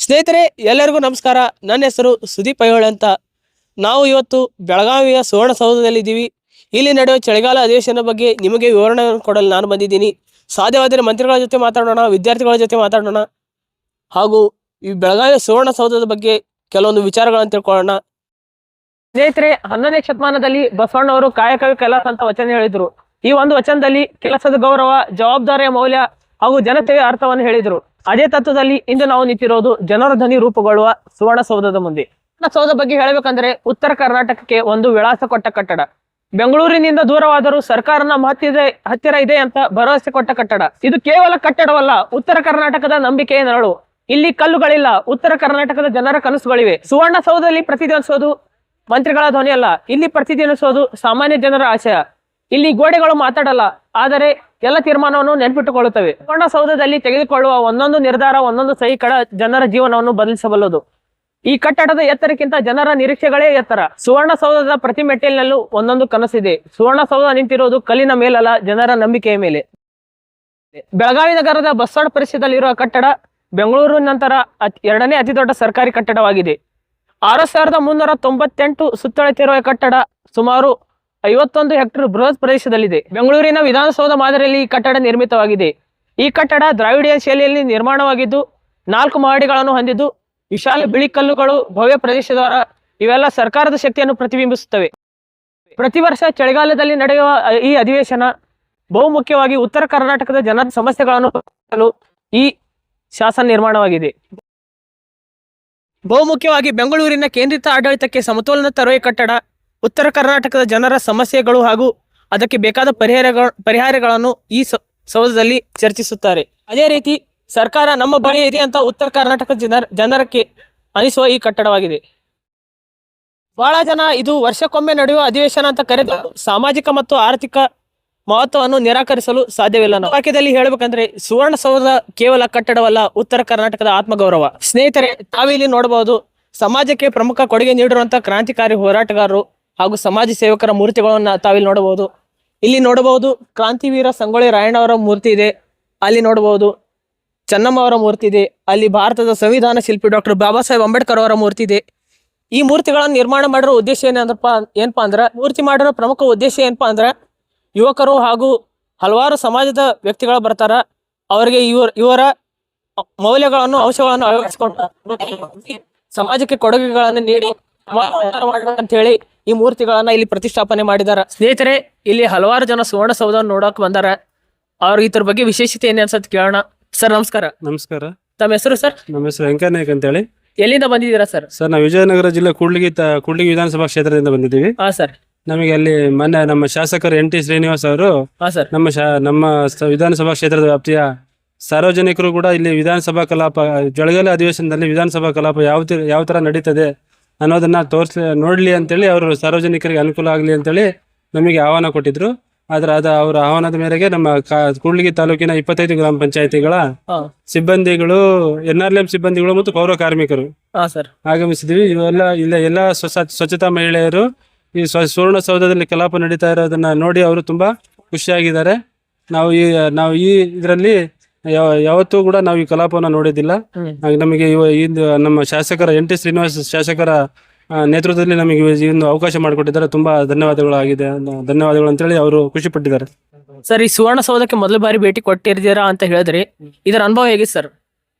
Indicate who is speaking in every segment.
Speaker 1: ಸ್ನೇಹಿತರೆ, ಎಲ್ಲರಿಗೂ ನಮಸ್ಕಾರ. ನನ್ನ ಹೆಸರು ಸುದೀಪ್ ಐಹೊಳೆ ಅಂತ. ನಾವು ಇವತ್ತು ಬೆಳಗಾವಿಯ ಸುವರ್ಣಸೌಧದಲ್ಲಿದ್ದೀವಿ. ಇಲ್ಲಿ ನಡೆಯುವ ಚಳಿಗಾಲ ಅಧಿವೇಶನ ಬಗ್ಗೆ ನಿಮಗೆ ವಿವರಣೆ ಕೊಡಲು ನಾನು ಬಂದಿದ್ದೀನಿ. ಸಾಧ್ಯವಾದರೆ ಮಂತ್ರಿಗಳ ಜೊತೆ ಮಾತಾಡೋಣ, ವಿದ್ಯಾರ್ಥಿಗಳ ಜೊತೆ ಮಾತಾಡೋಣ, ಹಾಗೂ ಈ ಬೆಳಗಾವಿಯ ಸುವರ್ಣಸೌಧದ ಬಗ್ಗೆ ಕೆಲವೊಂದು ವಿಚಾರಗಳನ್ನು ತಿಳ್ಕೊಳ್ಳೋಣ. ಸ್ನೇಹಿತರೆ, 11ನೇ ಶತಮಾನದಲ್ಲಿ ಬಸವಣ್ಣವರು ಕಾಯಕವೇ ಕೈಲಾಸ ಅಂತ ವಚನ ಹೇಳಿದ್ರು. ಈ ಒಂದು ವಚನದಲ್ಲಿ ಕೆಲಸದ ಗೌರವ, ಜವಾಬ್ದಾರಿಯ ಮೌಲ್ಯ ಹಾಗೂ ಜನತೆಯ ಅರ್ಥವನ್ನು ಹೇಳಿದ್ರು. ಅದೇ ತತ್ವದಲ್ಲಿ ಇಂದು ನಾವು ನಿಂತಿರೋದು ಜನರ ಧ್ವನಿ ರೂಪುಗೊಳ್ಳುವ ಸುವರ್ಣಸೌಧದ ಮುಂದೆ. ಸುವರ್ಣಸೌಧ ಬಗ್ಗೆ ಹೇಳಬೇಕಂದ್ರೆ ಉತ್ತರ ಕರ್ನಾಟಕಕ್ಕೆ ಒಂದು ವಿಳಾಸ ಕೊಟ್ಟ ಕಟ್ಟಡ. ಬೆಂಗಳೂರಿನಿಂದ ದೂರವಾದರೂ ಸರ್ಕಾರನ ಹತ್ತಿರ ಇದೆ ಅಂತ ಭರವಸೆ ಕೊಟ್ಟ ಕಟ್ಟಡ. ಇದು ಕೇವಲ ಕಟ್ಟಡವಲ್ಲ, ಉತ್ತರ ಕರ್ನಾಟಕದ ನಂಬಿಕೆಯ ನೆರಳು. ಇಲ್ಲಿ ಕಲ್ಲುಗಳಿಲ್ಲ, ಉತ್ತರ ಕರ್ನಾಟಕದ ಜನರ ಕನಸುಗಳಿವೆ. ಸುವರ್ಣಸೌಧದಲ್ಲಿ ಪ್ರತಿಧ್ವನಿಸೋದು ಮಂತ್ರಿಗಳ ಧ್ವನಿ ಅಲ್ಲ, ಇಲ್ಲಿ ಪ್ರತಿಧ್ವನಿಸೋದು ಸಾಮಾನ್ಯ ಜನರ ಆಶಯ. ಇಲ್ಲಿ ಗೋಡೆಗಳು ಮಾತಾಡಲ್ಲ, ಆದರೆ ಎಲ್ಲ ತೀರ್ಮಾನವನ್ನು ನೆನಪಿಟ್ಟುಕೊಳ್ಳುತ್ತವೆ. ಸುವರ್ಣಸೌಧದಲ್ಲಿ ತೆಗೆದುಕೊಳ್ಳುವ ಒಂದೊಂದು ನಿರ್ಧಾರ, ಒಂದೊಂದು ಸಹಿ ಕಡ ಜನರ ಜೀವನವನ್ನು ಬದಲಿಸಬಲ್ಲದು. ಈ ಕಟ್ಟಡದ ಎತ್ತರಕ್ಕಿಂತ ಜನರ ನಿರೀಕ್ಷೆಗಳೇ ಎತ್ತರ. ಸುವರ್ಣಸೌಧದ ಪ್ರತಿ ಮೆಟ್ಟಿಲಿನಲ್ಲೂ ಒಂದೊಂದು ಕನಸಿದೆ. ಸುವರ್ಣಸೌಧ ನಿಂತಿರುವುದು ಕಲ್ಲಿನ ಮೇಲಲ್ಲ, ಜನರ ನಂಬಿಕೆಯ ಮೇಲೆ. ಬೆಳಗಾವಿ ನಗರದ ಬಸವಣ್ಣ ಪರಿಸರದಲ್ಲಿರುವ ಕಟ್ಟಡ ಬೆಂಗಳೂರು ನಂತರ ಎರಡನೇ ಅತಿ ದೊಡ್ಡ ಸರ್ಕಾರಿ ಕಟ್ಟಡವಾಗಿದೆ. 6398 ಸುತ್ತಳತೆಯಿರುವ ಕಟ್ಟಡ ಸುಮಾರು 51 ಹೆಕ್ಟೇರ್ ಬೃಹತ್ ಪ್ರದೇಶದಲ್ಲಿದೆ. ಬೆಂಗಳೂರಿನ ವಿಧಾನಸೌಧ ಮಾದರಿಯಲ್ಲಿ ಈ ಕಟ್ಟಡ ನಿರ್ಮಿತವಾಗಿದೆ. ಈ ಕಟ್ಟಡ ದ್ರಾವಿಡಿಯನ್ ಶೈಲಿಯಲ್ಲಿ ನಿರ್ಮಾಣವಾಗಿದ್ದು 4 ಮಹಡಿಗಳನ್ನು ಹೊಂದಿದ್ದು ವಿಶಾಲ ಬಿಳಿ ಕಲ್ಲುಗಳು, ಭವ್ಯ ಪ್ರದೇಶದ್ವಾರ ಇವೆಲ್ಲ ಸರ್ಕಾರದ ಶಕ್ತಿಯನ್ನು ಪ್ರತಿಬಿಂಬಿಸುತ್ತವೆ. ಪ್ರತಿ ವರ್ಷ ಚಳಿಗಾಲದಲ್ಲಿ ನಡೆಯುವ ಈ ಅಧಿವೇಶನ ಬಹುಮುಖ್ಯವಾಗಿ ಉತ್ತರ ಕರ್ನಾಟಕದ ಜನರ ಸಮಸ್ಯೆಗಳನ್ನು ಈ ಶಾಸನ ನಿರ್ಮಾಣವಾಗಿದೆ. ಬಹುಮುಖ್ಯವಾಗಿ ಬೆಂಗಳೂರಿನ ಕೇಂದ್ರಿತ ಆಡಳಿತಕ್ಕೆ ಸಮತೋಲನ ತರುವ ಕಟ್ಟಡ ಉತ್ತರ ಕರ್ನಾಟಕದ ಜನರ ಸಮಸ್ಯೆಗಳು ಹಾಗೂ ಅದಕ್ಕೆ ಬೇಕಾದ ಪರಿಹಾರಗಳನ್ನು ಈ ಸೌಧದಲ್ಲಿ ಚರ್ಚಿಸುತ್ತಾರೆ. ಅದೇ ರೀತಿ ಸರ್ಕಾರ ನಮ್ಮ ಬಳಿ ಇದೆ ಅಂತ ಉತ್ತರ ಕರ್ನಾಟಕದ ಜನರಕ್ಕೆ ಅನಿಸುವ ಈ ಕಟ್ಟಡವಾಗಿದೆ. ಬಹಳ ಜನ ಇದು ವರ್ಷಕ್ಕೊಮ್ಮೆ ನಡೆಯುವ ಅಧಿವೇಶನ ಅಂತ ಕರೆದು ಸಾಮಾಜಿಕ ಮತ್ತು ಆರ್ಥಿಕ ಮಹತ್ವವನ್ನು ನಿರಾಕರಿಸಲು ಸಾಧ್ಯವಿಲ್ಲ. ವಾಕ್ಯದಲ್ಲಿ ಹೇಳಬೇಕಂದ್ರೆ ಸುವರ್ಣಸೌಧ ಕೇವಲ ಕಟ್ಟಡವಲ್ಲ, ಉತ್ತರ ಕರ್ನಾಟಕದ ಆತ್ಮಗೌರವ. ಸ್ನೇಹಿತರೆ, ತಾವಿಲ್ಲಿ ನೋಡಬಹುದು ಸಮಾಜಕ್ಕೆ ಪ್ರಮುಖ ಕೊಡುಗೆ ನೀಡಿರುವಂತಹ ಕ್ರಾಂತಿಕಾರಿ ಹೋರಾಟಗಾರರು ಹಾಗೂ ಸಮಾಜ ಸೇವಕರ ಮೂರ್ತಿಗಳನ್ನ ತಾವಿಲ್ಲಿ ನೋಡಬಹುದು. ಇಲ್ಲಿ ನೋಡಬಹುದು ಕ್ರಾಂತಿವೀರ ಸಂಗೊಳ್ಳಿ ರಾಯಣ್ಣ ಅವರ ಮೂರ್ತಿ ಇದೆ. ಅಲ್ಲಿ ನೋಡಬಹುದು ಚೆನ್ನಮ್ಮ ಅವರ ಮೂರ್ತಿ ಇದೆ. ಅಲ್ಲಿ ಭಾರತದ ಸಂವಿಧಾನ ಶಿಲ್ಪಿ ಡಾಕ್ಟರ್ ಬಾಬಾ ಸಾಹೇಬ್ ಅಂಬೇಡ್ಕರ್ ಅವರ ಮೂರ್ತಿ ಇದೆ. ಈ ಮೂರ್ತಿಗಳನ್ನು ನಿರ್ಮಾಣ ಮಾಡಿರೋ ಉದ್ದೇಶ ಏನಪ್ಪಾ ಅಂದ್ರೆ ಮೂರ್ತಿ ಮಾಡಿರೋ ಪ್ರಮುಖ ಉದ್ದೇಶ ಏನಪ್ಪಾ ಅಂದ್ರೆ ಯುವಕರು ಹಾಗೂ ಹಲವಾರು ಸಮಾಜದ ವ್ಯಕ್ತಿಗಳು ಬರ್ತಾರ, ಅವರಿಗೆ ಇವರ ಮೌಲ್ಯಗಳನ್ನು, ಅಂಶಗಳನ್ನು ಅಳವಡಿಸಿಕೊಂಡು ಸಮಾಜಕ್ಕೆ ಕೊಡುಗೆಗಳನ್ನು ನೀಡಿ ಅಂತ ಹೇಳಿ ಈ ಮೂರ್ತಿಗಳನ್ನ ಇಲ್ಲಿ ಪ್ರತಿಷ್ಠಾಪನೆ ಮಾಡಿದಾರ. ಸ್ನೇಹಿತರೆ, ಇಲ್ಲಿ ಹಲವಾರು ಜನ ಸುವರ್ಣಸೌಧವನ್ನು ನೋಡಕ್ ಬಂದಾರ. ಅವ್ರಿಗೆ ಇದ್ರ ಬಗ್ಗೆ ವಿಶೇಷತೆ ಏನ್ ಅನ್ಸತ್ ಕೇಳೋಣ. ಸರ್ ನಮಸ್ಕಾರ.
Speaker 2: ನಮಸ್ಕಾರ.
Speaker 1: ತಮ್ಮ ಹೆಸರು ಸರ್?
Speaker 2: ನಮ್ಮ ಹೆಸರು ವೆಂಕಟನಾಯಕ್ ಅಂತ ಹೇಳಿ.
Speaker 1: ಎಲ್ಲಿಂದ ಬಂದಿದ್ದೀರಾ ಸರ್?
Speaker 2: ಸರ್ ನಾವು ವಿಜಯನಗರ ಜಿಲ್ಲೆ ಕೂಡ್ಲಿಗಿ ವಿಧಾನಸಭಾ ಕ್ಷೇತ್ರದಿಂದ ಬಂದಿದ್ದೀವಿ.
Speaker 1: ಹಾ ಸರ್.
Speaker 2: ನಮಗೆ ಅಲ್ಲಿ ಮೊನ್ನೆ ನಮ್ಮ ಶಾಸಕರು NT ಶ್ರೀನಿವಾಸ್ ಅವರು ನಮ್ಮ ವಿಧಾನಸಭಾ ಕ್ಷೇತ್ರದ ವ್ಯಾಪ್ತಿಯ ಸಾರ್ವಜನಿಕರು ಕೂಡ ಇಲ್ಲಿ ವಿಧಾನಸಭಾ ಕಲಾಪ, ಚಳಿಗಾಲ ಅಧಿವೇಶನದಲ್ಲಿ ವಿಧಾನಸಭಾ ಕಲಾಪ ಯಾವ ತರ ನಡೀತದೆ ಅನ್ನೋದನ್ನ ನೋಡ್ಲಿ ಅಂತೇಳಿ ಅವರು ಸಾರ್ವಜನಿಕರಿಗೆ ಅನುಕೂಲ ಆಗಲಿ ಅಂತೇಳಿ ನಮಗೆ ಆಹ್ವಾನ ಕೊಟ್ಟಿದ್ರು. ಆದ್ರೆ ಅವರ ಆಹ್ವಾನದ ಮೇರೆಗೆ ನಮ್ಮ ಕೂಡ್ಲಿಗಿ ತಾಲೂಕಿನ 25 ಗ್ರಾಮ ಪಂಚಾಯತಿಗಳ ಸಿಬ್ಬಂದಿಗಳು, NRLM ಸಿಬ್ಬಂದಿಗಳು ಮತ್ತು ಪೌರ ಕಾರ್ಮಿಕರು ಆಗಮಿಸಿದ್ವಿ. ಎಲ್ಲ ಸ್ವಚ್ಛತಾ ಮಹಿಳೆಯರು ಈ ಸುವರ್ಣಸೌಧದಲ್ಲಿ ಕಲಾಪ ನಡೀತಾ ಇರೋದನ್ನ ನೋಡಿ ಅವರು ತುಂಬಾ ಖುಷಿಯಾಗಿದ್ದಾರೆ. ನಾವು ಈ ಇದರಲ್ಲಿ ಯಾವತ್ತೂ ಕೂಡ ನಾವು ಈ ಕಲಾಪವನ್ನು ನೋಡಿದ್ದಿಲ್ಲ. ನಮಗೆ ನಮ್ಮ ಶಾಸಕರ NT ಶ್ರೀನಿವಾಸ್ ಶಾಸಕರ ನೇತೃತ್ವದಲ್ಲಿ ನಮಗೆ ಒಂದು ಅವಕಾಶ ಮಾಡಿಕೊಟ್ಟಿದ್ದಾರೆ. ತುಂಬಾ ಧನ್ಯವಾದಗಳು ಅಂತೇಳಿ ಅವರು ಖುಷಿ ಪಟ್ಟಿದ್ದಾರೆ.
Speaker 1: ಸರ್, ಈ ಸುವರ್ಣಸೌಧಕ್ಕೆ ಮೊದಲ ಬಾರಿ ಭೇಟಿ ಕೊಟ್ಟಿರ್ತೀರಾ ಅಂತ ಹೇಳಿದ್ರಿ, ಇದರ ಅನುಭವ ಹೇಗೆ ಸರ್?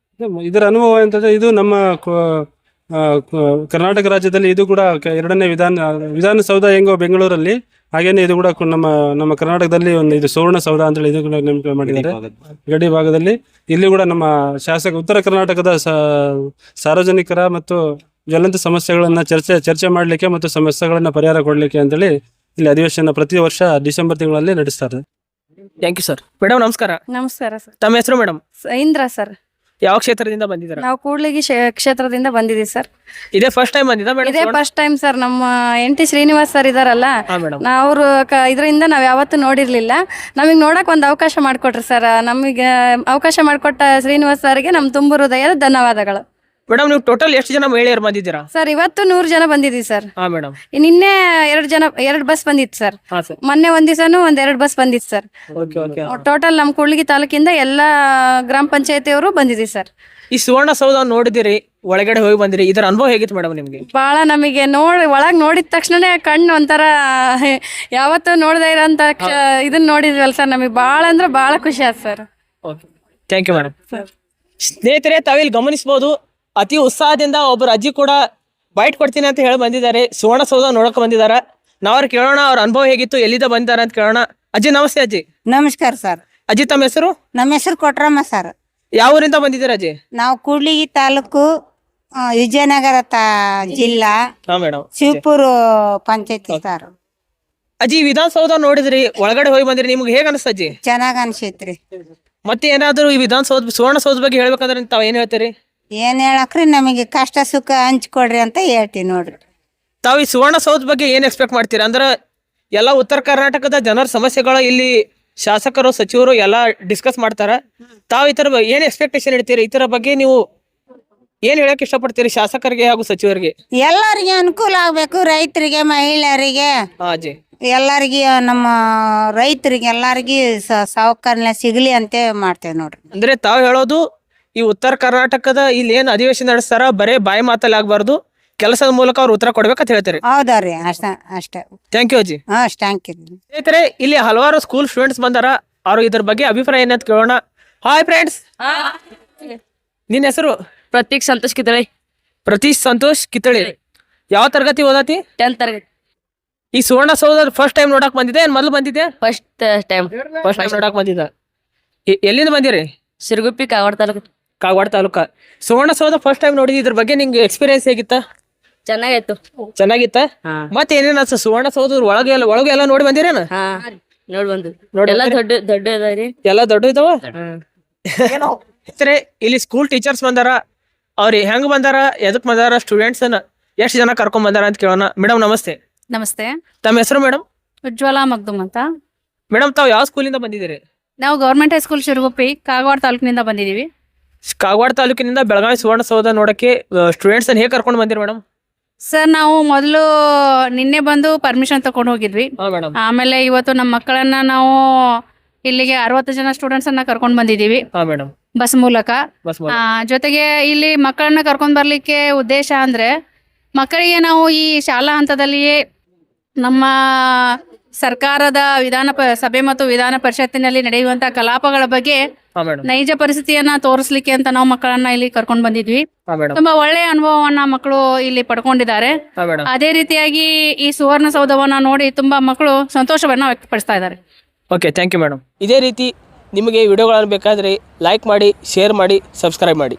Speaker 2: ಇದರ ಅನುಭವ ಅಂತಂದ್ರೆ ಇದು ನಮ್ಮ ಕರ್ನಾಟಕ ರಾಜ್ಯದಲ್ಲಿ ಇದು ಕೂಡ ಎರಡನೇ ವಿಧಾನಸೌಧ ಹೆಂಗೋ ಬೆಂಗಳೂರಲ್ಲಿ, ಹಾಗೇನೆ ಇದು ಕೂಡ ನಮ್ಮ ಕರ್ನಾಟಕದಲ್ಲಿ ಇದು ಸುವರ್ಣಸೌಧ ಅಂತೇಳಿ ಇದು ಕೂಡ ನೇಮಕ ಮಾಡಿದ್ದಾರೆ ಗಡಿ ಭಾಗದಲ್ಲಿ. ಇಲ್ಲಿ ಕೂಡ ನಮ್ಮ ಉತ್ತರ ಕರ್ನಾಟಕದ ಸಾರ್ವಜನಿಕರ ಮತ್ತು ಜ್ವಲಂತ ಸಮಸ್ಯೆಗಳನ್ನ ಚರ್ಚೆ ಮಾಡ್ಲಿಕ್ಕೆ ಮತ್ತು ಸಮಸ್ಯೆಗಳನ್ನ ಪರಿಹಾರ ಕೊಡ್ಲಿಕ್ಕೆ ಅಂತೇಳಿ ಇಲ್ಲಿ ಅಧಿವೇಶನ ಪ್ರತಿ ವರ್ಷ ಡಿಸೆಂಬರ್ ತಿಂಗಳಲ್ಲಿ ನಡೆಸ್ತಾರೆ.
Speaker 1: Thank you sir. ಮೇಡಮ್ ನಮಸ್ಕಾರ.
Speaker 3: ನಮಸ್ಕಾರ ಸರ್.
Speaker 1: ತಮ್ಮ ಹೆಸರು ಮೇಡಮ್?
Speaker 3: ಇಂದ್ರ ಸರ್.
Speaker 1: ಯಾವ ಕ್ಷೇತ್ರದಿಂದ ಬಂದಿದ್ದೀರಾ?
Speaker 3: ನಾವು ಕೂಡ್ಲಿಗಿ ಕ್ಷೇತ್ರದಿಂದ ಬಂದಿದ್ದೀವಿ ಸರ್.
Speaker 1: ಇದೇ ಫಸ್ಟ್ ಟೈಮ್ ಬಂದಿದ್ದ ಮೇಡಮ್?
Speaker 3: ಇದೇ ಫಸ್ಟ್ ಟೈಮ್ ಸರ್. ನಮ್ಮ NT ಶ್ರೀನಿವಾಸ್ ಸರ್ ಇದಾರಲ್ಲ, ಅವರು ಇದರಿಂದ ನಾವ್ ಯಾವತ್ತೂ ನೋಡಿರ್ಲಿಲ್ಲ. ನಮಗೆ ನೋಡಕ್ ಒಂದು ಅವಕಾಶ ಮಾಡಿಕೊಟ್ರಿ ಸರ್. ನಮಗೆ ಅವಕಾಶ ಮಾಡಿಕೊಟ್ಟ ಶ್ರೀನಿವಾಸ್ ಸರ್ಗೆ ನಮ್ಮ ತುಂಬ ಹೃದಯದ ಧನ್ಯವಾದಗಳು.
Speaker 1: ಮೇಡಮ್, ನೀವು ಟೋಟಲ್ ಎಷ್ಟು ಜನ ಮಹಿಳೆಯರು ಬಂದಿದ್ದೀರಾ?
Speaker 3: ಸರ್, ಇವತ್ತು 100 ಜನ ಬಂದಿದ್ದೀವಿ ಸರ್.
Speaker 1: ಮೇಡಮ್,
Speaker 3: ನಿನ್ನೆ 2 ಬಸ್ ಬಂದಿತ್ತು ಸರ್. ಮೊನ್ನೆ ಒಂದ್ ದಿವಸನು 2 ಬಸ್ ಬಂದಿತ್ತು ಸರ್. ಟೋಟಲ್ ನಮ್ಮ ಕೂಡ್ಲಿಗಿ ತಾಲೂಕಿಂದ ಎಲ್ಲಾ ಗ್ರಾಮ ಪಂಚಾಯತಿ ಅವರು ಬಂದಿದ್ದೀವಿ ಸರ್.
Speaker 1: ಈ ಸುವರ್ಣಸೌಧ ನೋಡಿದಿರಿ, ಒಳಗಡೆ ಹೋಗಿ ಬಂದಿರಿ, ಇದರ ಅನುಭವ ಹೇಗಿತ್ತು ಮೇಡಮ್ ನಿಮ್ಗೆ?
Speaker 3: ಭಾಳ ನಮಗೆ ಒಳಗೆ ನೋಡಿದ ತಕ್ಷಣನೇ ಕಣ್ಣು ಒಂಥರ ಯಾವತ್ತೂ ನೋಡದೇ ಇರೋಂಥ ಇದನ್ನ ನೋಡಿದ್ವಲ್ಲ ಸರ್, ನಮಗೆ ಭಾಳ ಅಂದ್ರೆ ಭಾಳ ಖುಷಿ ಆಯ್ತು ಸರ್.
Speaker 1: Thank you madam. ಸ್ನೇಹಿತರೆ, ತಾವಿಲ್ಲಿ ಗಮನಿಸಬಹುದು, ಅತಿ ಉತ್ಸಾಹದಿಂದ ಒಬ್ಬರು ಅಜ್ಜಿ ಕೂಡ ಬೈಟ್ ಕೊಡ್ತೀನಿ ಅಂತ ಹೇಳಿ ಬಂದಿದ್ದಾರೆ. ಸುವರ್ಣಸೌಧ ನೋಡಕ್ಕೆ ಬಂದಿದ್ದಾರೆ. ನಾವ್ರು ಕೇಳೋಣ ಅವ್ರ ಅನುಭವ ಹೇಗಿತ್ತು, ಎಲ್ಲಿಂದ ಬಂದಿದ್ದಾರೆ ಅಂತ ಕೇಳೋಣ. ಅಜ್ಜಿ ನಮಸ್ತೆ. ಅಜ್ಜಿ
Speaker 4: ನಮಸ್ಕಾರ ಸರ್.
Speaker 1: ಅಜ್ಜಿ ತಮ್ಮ ಹೆಸರು?
Speaker 4: ನಮ್ಮ ಹೆಸರು ಕೊಟ್ರಮ್ಮ ಸರ್.
Speaker 1: ಯಾವ ಊರಿಂದ ಬಂದಿದ್ದೀರಾ ಅಜ್ಜಿ?
Speaker 4: ನಾವು ಕೂಡ್ಲಿಗಿ ತಾಲೂಕು, ವಿಜಯನಗರ ಜಿಲ್ಲಾ,
Speaker 1: ಹಾ ಮೇಡಮ್,
Speaker 4: ಶಿವಪುರ ಪಂಚಾಯತಿ ಸರ್.
Speaker 1: ಅಜ್ಜಿ ವಿಧಾನಸೌಧ ನೋಡಿದ್ರಿ, ಒಳಗಡೆ ಹೋಗಿ ಬಂದಿರಿ, ನಿಮ್ಗೆ ಹೇಗ ಅನಿಸ್ತ ಅಜ್ಜಿ?
Speaker 4: ಚೆನ್ನಾಗ್ ಅನ್ಸೈತ್ರಿ.
Speaker 1: ಮತ್ತೆ ಏನಾದ್ರು ಈ ವಿಧಾನಸೌಧ ಸುವರ್ಣಸೌಧ ಬಗ್ಗೆ ಹೇಳ್ಬೇಕಂದ್ರೆ ತಾವ್ ಏನ್ ಹೇಳ್ತೀರಿ?
Speaker 4: ಏನ್ ಹೇಳಕ್ರಿ, ನಮಗೆ ಕಷ್ಟ ಸುಖ ಹಂಚ್ಕೊಡ್ರಿ ಅಂತ ಹೇಳ್ತೀವಿ ನೋಡ್ರಿ.
Speaker 1: ತಾವ್ ಈ ಸುವರ್ಣಸೌಧ ಬಗ್ಗೆ ಏನ್ ಎಕ್ಸ್ಪೆಕ್ಟ್ ಮಾಡ್ತೀರಾ? ಅಂದ್ರೆ ಎಲ್ಲ ಉತ್ತರ ಕರ್ನಾಟಕದ ಜನರ ಸಮಸ್ಯೆಗಳ ಇಲ್ಲಿ ಶಾಸಕರು, ಸಚಿವರು ಎಲ್ಲ ಡಿಸ್ಕಸ್ ಮಾಡ್ತಾರ. ತಾವ್ ಈ ತರ ಏನ್ ಎಕ್ಸ್ಪೆಕ್ಟೇಷನ್ ಇಡ್ತೀರಿ? ಈ ತರ ಬಗ್ಗೆ ನೀವು ಏನ್ ಹೇಳಕ್ ಇಷ್ಟಪಡ್ತೀರಿ ಶಾಸಕರಿಗೆ ಹಾಗೂ ಸಚಿವರಿಗೆ?
Speaker 4: ಎಲ್ಲರಿಗೆ ಅನುಕೂಲ ಆಗ್ಬೇಕು, ರೈತರಿಗೆ, ಮಹಿಳೆಯರಿಗೆ,
Speaker 1: ಅಜ್ಜಿ
Speaker 4: ಎಲ್ಲರಿಗೆ, ನಮ್ಮ ರೈತರಿಗೆ ಎಲ್ಲರಿಗೆ ಸಹಕಾರ ಸಿಗ್ಲಿ ಅಂತ ಮಾಡ್ತೇವೆ ನೋಡ್ರಿ.
Speaker 1: ಅಂದ್ರೆ ತಾವ್ ಹೇಳೋದು ಈ ಉತ್ತರ ಕರ್ನಾಟಕದ ಇಲ್ಲಿ ಏನ್ ಅಧಿವೇಶನ ನಡೆಸ್ತಾರ ಬರೇ ಬಾಯಿ ಮಾತಲ್ಲಿ ಆಗ್ಬಾರ್ದು, ಕೆಲಸದ ಮೂಲಕ ಅವ್ರು ಉತ್ತರ ಕೊಡ್ಬೇಕಂತ ಹೇಳ್ತಾರೆ.
Speaker 4: ಹೌದವ್ರಿ, ಅಷ್ಟೇ.
Speaker 1: ಥ್ಯಾಂಕ್ ಯು ಅಜ್ಜಿ.
Speaker 4: Thank you.
Speaker 1: ಸ್ನೇಹಿತರೆ, ಇಲ್ಲಿ ಹಲವಾರು ಸ್ಕೂಲ್ ಸ್ಟೂಡೆಂಟ್ಸ್ ಬಂದಾರ. ಅವ್ರು ಇದ್ರ ಬಗ್ಗೆ ಅಭಿಪ್ರಾಯ ಏನಂತ ಕೇಳೋಣ. ಹಾಯ್ ಫ್ರೆಂಡ್ಸ್, ನಿನ್ನ ಹೆಸರು?
Speaker 5: ಪ್ರತೀಕ್ ಸಂತೋಷ್ ಕಿತ್ತಳೆ.
Speaker 1: ಪ್ರತೀಶ್ ಸಂತೋಷ್ ಕಿತ್ತಳೆ. ಯಾವ ತರಗತಿ ಓದತಿ?
Speaker 5: 10th ತರಗತಿ.
Speaker 1: ಈ ಸುವರ್ಣಸೌಧ ಫಸ್ಟ್ ಟೈಮ್ ನೋಡಕ್ ಬಂದಿದೆ ಏನ್ ಮೊದ್ಲು ಬಂದಿದ್ದೆ?
Speaker 5: ಫಸ್ಟ್ ಟೈಮ್
Speaker 1: ನೋಡಕ್ ಬಂದಿದ್ದ. ಎಲ್ಲಿಂದ ಬಂದಿರಿ?
Speaker 5: ಸಿರುಗುಪ್ಪಿ, ಕಾಗವಾಡ ತಾಲೂಕು.
Speaker 1: ಕಾಗವಾಡ ತಾಲೂಕ. ಸುವರ್ಣಸೌಧ ಫಸ್ಟ್ ಟೈಮ್ ನೋಡಿದ್ರಿ, ಇದ್ರ ಬಗ್ಗೆ ನಿಂಗೆ ಎಕ್ಸ್ಪೀರಿಯನ್ಸ್ ಹೇಗಿತ್ತ?
Speaker 5: ಚೆನ್ನಾಗಾಯ್ತು.
Speaker 1: ಚೆನ್ನಾಗಿತ್ತ? ಮತ್ತೆ ಏನೇನ ಒಳಗೆ ಎಲ್ಲ ನೋಡಿ ಬಂದಿರೇನ?
Speaker 5: ಹಾ, ನೋಡ್ ಬಂದು ಎಲ್ಲ ದೊಡ್ಡ ದೊಡ್ಡ ಇದಾವ್ರಿ.
Speaker 1: ಎಲ್ಲ ದೊಡ್ಡ ಇದಾವ. ಇಲ್ಲಿ ಸ್ಕೂಲ್ ಟೀಚರ್ಸ್ ಬಂದಾರ. ಅವ್ರು ಹೆಂಗ್ ಬಂದಾರ, ಎದಕ್ ಬಂದಾರ, ಸ್ಟೂಡೆಂಟ್ಸ್ ಎಷ್ಟು ಜನ ಕರ್ಕೊಂಡ್ ಬಂದಾರ ಅಂತ ಕೇಳೋಣ. ಮೇಡಮ್ ನಮಸ್ತೆ.
Speaker 3: ನಮಸ್ತೆ.
Speaker 1: ತಮ್ಮ ಹೆಸರು ಮೇಡಮ್?
Speaker 3: ಉಜ್ವಲ ಮಗ್ದುಮ್ ಅಂತ.
Speaker 1: ಮೇಡಮ್, ತಾವ್ ಯಾವ ಸ್ಕೂಲಿಂದ ಬಂದಿದ್ದೀರಿ?
Speaker 3: ನಾವು ಗೌರ್ಮೆಂಟ್ ಹೈಸ್ಕೂಲ್ ಶಿರಗುಪ್ಪಿ, ಕಾಗವಾಡ ತಾಲೂಕಿನಿಂದ ಬಂದಿದ್ದೀವಿ.
Speaker 1: ಕಾಗವಾಡ ತಾಲೂಕಿನಿಂದ ಬೆಳಗಾವಿ ಸುವರ್ಣಸೌಧ ನೋಡಕ್ಕೆ ಸ್ಟೂಡೆಂಟ್ಸ್ ಹೇಗೆ ಕರ್ಕೊಂಡು ಬಂದಿರಿ ಮೇಡಮ್?
Speaker 3: ಸರ್, ನಾವು ಮೊದಲು ನಿನ್ನೆ ಬಂದು ಪರ್ಮಿಷನ್ ತಗೊಂಡು ಹೋಗಿದ್ವಿ. ಆಮೇಲೆ ಇವತ್ತು ನಮ್ಮ ಮಕ್ಕಳನ್ನ ನಾವು ಇಲ್ಲಿಗೆ 60 ಜನ ಸ್ಟೂಡೆಂಟ್ಸ್ ಅನ್ನ ಕರ್ಕೊಂಡು ಬಂದಿದ್ದೀವಿ ಬಸ್ ಮೂಲಕ. ಜೊತೆಗೆ ಇಲ್ಲಿ ಮಕ್ಕಳನ್ನ ಕರ್ಕೊಂಡ್ ಬರ್ಲಿಕ್ಕೆ ಉದ್ದೇಶ ಅಂದ್ರೆ, ಮಕ್ಕಳಿಗೆ ನಾವು ಈ ಶಾಲಾ ಹಂತದಲ್ಲಿಯೇ ನಮ್ಮ ಸರ್ಕಾರದ ಸಭೆ ಮತ್ತು ವಿಧಾನ ಪರಿಷತ್ತಿನಲ್ಲಿ ನಡೆಯುವಂತಹ ಕಲಾಪಗಳ ಬಗ್ಗೆ ನೈಜ ಪರಿಸ್ಥಿತಿಯನ್ನ ತೋರಿಸ್ಲಿಕ್ಕೆ ಅಂತ ನಾವು ಮಕ್ಕಳನ್ನ ಇಲ್ಲಿ ಕರ್ಕೊಂಡು ಬಂದಿದ್ವಿ. ತುಂಬಾ ಒಳ್ಳೆಯ ಅನುಭವವನ್ನ ಮಕ್ಕಳು ಇಲ್ಲಿ ಪಡ್ಕೊಂಡಿದ್ದಾರೆ. ಅದೇ ರೀತಿಯಾಗಿ ಈ ಸುವರ್ಣಸೌಧವನ್ನ ನೋಡಿ ತುಂಬಾ ಮಕ್ಕಳು ಸಂತೋಷವನ್ನ ವ್ಯಕ್ತಪಡಿಸ್ತಾ ಇದ್ದಾರೆ.
Speaker 1: Okay, thank you madam. ಇದೇ ರೀತಿ ನಿಮಗೆ ವಿಡಿಯೋಗಳನ್ನು ಬೇಕಾದರೆ ಲೈಕ್ ಮಾಡಿ, ಶೇರ್ ಮಾಡಿ, ಸಬ್ಸ್ಕ್ರೈಬ್ ಮಾಡಿ.